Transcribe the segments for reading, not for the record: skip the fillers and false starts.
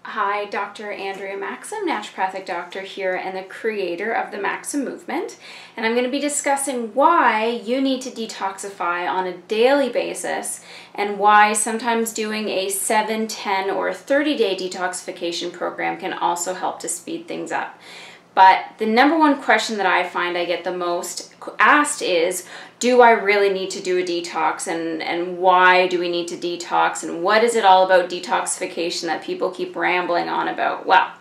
Hi, Dr. Andrea Maxim, naturopathic doctor here and the creator of the Maxim movement. And I'm going to be discussing why you need to detoxify on a daily basis and why sometimes doing a 7, 10, or 30-day detoxification program can also help to speed things up. But the number one question that I find I get the most asked is, do I really need to do a detox, and why do we need to detox, and what is it all about detoxification that people keep rambling on about? Well,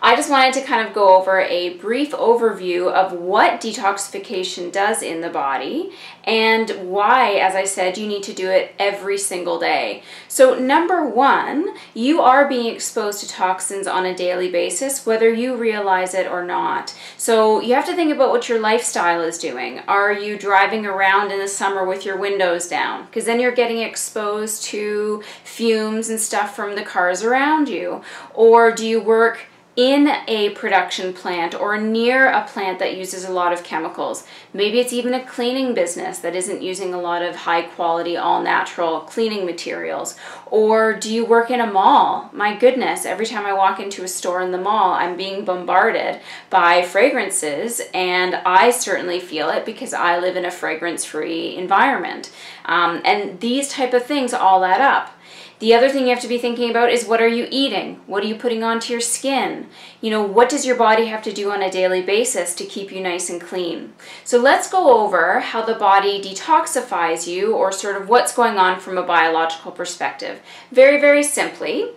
I just wanted to kind of go over a brief overview of what detoxification does in the body and why, as I said, you need to do it every single day. So number one, you are being exposed to toxins on a daily basis, whether you realize it or not. So you have to think about what your lifestyle is doing. Are you driving around in the summer with your windows down? Because then you're getting exposed to fumes and stuff from the cars around you. Or do you work in a production plant or near a plant that uses a lot of chemicals? Maybe it's even a cleaning business that isn't using a lot of high quality, all natural cleaning materials. Or do you work in a mall? My goodness, every time I walk into a store in the mall, I'm being bombarded by fragrances, and I certainly feel it because I live in a fragrance-free environment. And these type of things all add up. The other thing you have to be thinking about is, what are you eating? What are you putting onto your skin? You know, what does your body have to do on a daily basis to keep you nice and clean? So let's go over how the body detoxifies you, or sort of what's going on from a biological perspective. Very, very simply,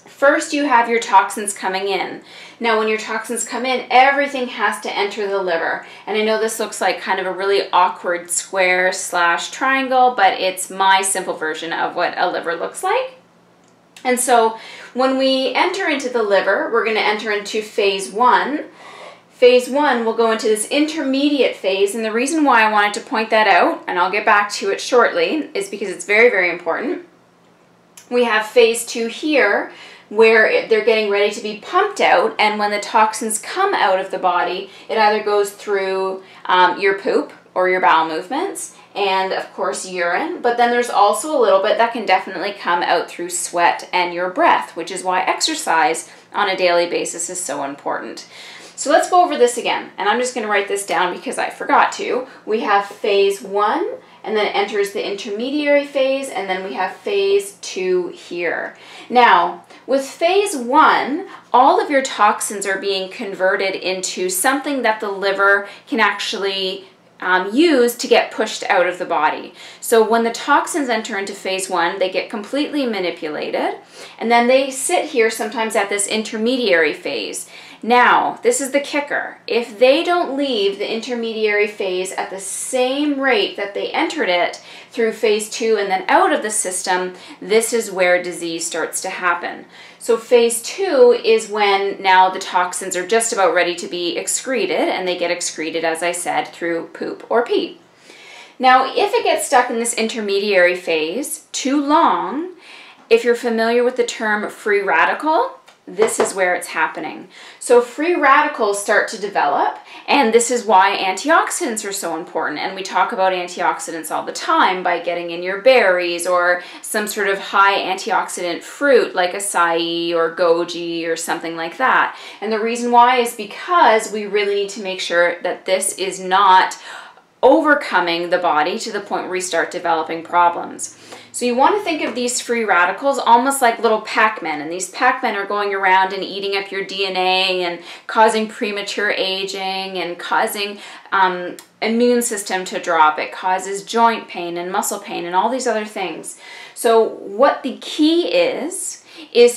first you have your toxins coming in. Now when your toxins come in, everything has to enter the liver. And I know this looks like kind of a really awkward square slash triangle, but it's my simple version of what a liver looks like. And so when we enter into the liver, we're going to enter into phase 1. Phase 1 will go into this intermediate phase, and the reason why I wanted to point that out, and I'll get back to it shortly, is because it's very, very important. We have phase 2 here, where they're getting ready to be pumped out, and when the toxins come out of the body, it either goes through your poop or your bowel movements, and of course urine, but then there's also a little bit that can definitely come out through sweat and your breath, which is why exercise on a daily basis is so important. So let's go over this again, and I'm just going to write this down because I forgot to. We have phase 1, and then it enters the intermediary phase, and then we have phase 2 here. Now, with phase 1, all of your toxins are being converted into something that the liver can actually use to get pushed out of the body. So when the toxins enter into phase 1, they get completely manipulated, and then they sit here sometimes at this intermediary phase. Now, this is the kicker. If they don't leave the intermediary phase at the same rate that they entered it through phase 2 and then out of the system, this is where disease starts to happen. So phase 2 is when now the toxins are just about ready to be excreted, and they get excreted, as I said, through poop or pee. Now, if it gets stuck in this intermediary phase too long, if you're familiar with the term free radical, this is where it's happening. So free radicals start to develop, and this is why antioxidants are so important. And we talk about antioxidants all the time by getting in your berries or some sort of high antioxidant fruit like acai or goji or something like that. And the reason why is because we really need to make sure that this is not overcoming the body to the point where we start developing problems. So you want to think of these free radicals almost like little Pac-Men, and these Pac-Men are going around and eating up your DNA and causing premature aging and causing immune system to drop. It causes joint pain and muscle pain and all these other things. So what the key is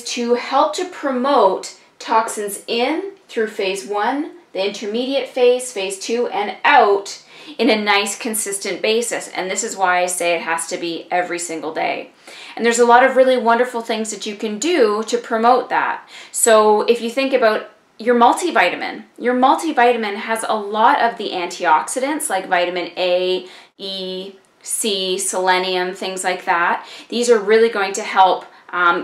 to help to promote toxins in through phase 1, the intermediate phase, phase 2, and out in a nice consistent basis. And this is why I say it has to be every single day. And there's a lot of really wonderful things that you can do to promote that. So if you think about your multivitamin has a lot of the antioxidants like vitamin A, E, C, selenium, things like that. These are really going to help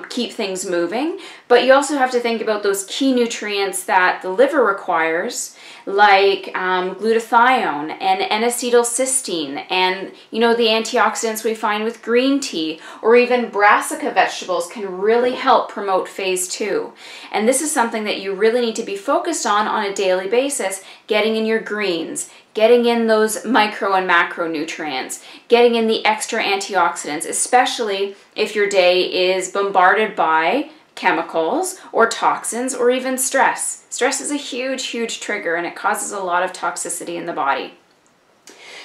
keep things moving. But you also have to think about those key nutrients that the liver requires, like glutathione and N-acetylcysteine, and the antioxidants we find with green tea, or even brassica vegetables can really help promote phase 2. And this is something that you really need to be focused on a daily basis, getting in your greens, getting in those micro and macronutrients, getting in the extra antioxidants, especially if your day is bombarded by chemicals or toxins or even stress. Stress is a huge, huge trigger, and it causes a lot of toxicity in the body.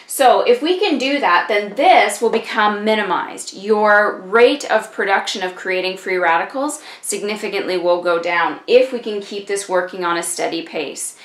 So if we can do that, then this will become minimized. Your rate of production of creating free radicals significantly will go down if we can keep this working on a steady pace.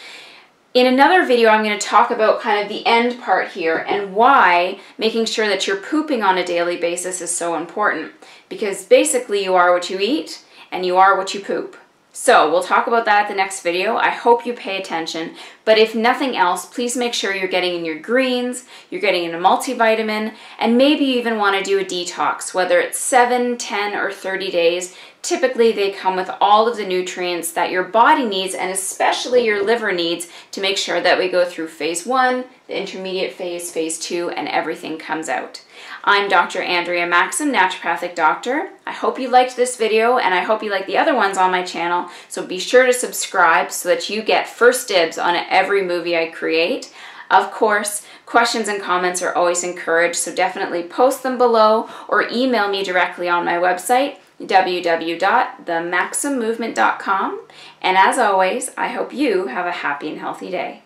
In another video, I'm going to talk about kind of the end part here and why making sure that you're pooping on a daily basis is so important. Because basically you are what you eat and you are what you poop. So we'll talk about that at the next video. I hope you pay attention. But if nothing else, please make sure you're getting in your greens, you're getting in a multivitamin, and maybe you even want to do a detox, whether it's 7, 10, or 30 days. Typically, they come with all of the nutrients that your body needs, and especially your liver needs, to make sure that we go through phase 1, the intermediate phase, phase 2, and everything comes out. I'm Dr. Andrea Maxim, naturopathic doctor. I hope you liked this video, and I hope you like the other ones on my channel, so be sure to subscribe so that you get first dibs on every movie I create. Of course, questions and comments are always encouraged, so definitely post them below or email me directly on my website, www.themaximmovement.com. And as always, I hope you have a happy and healthy day.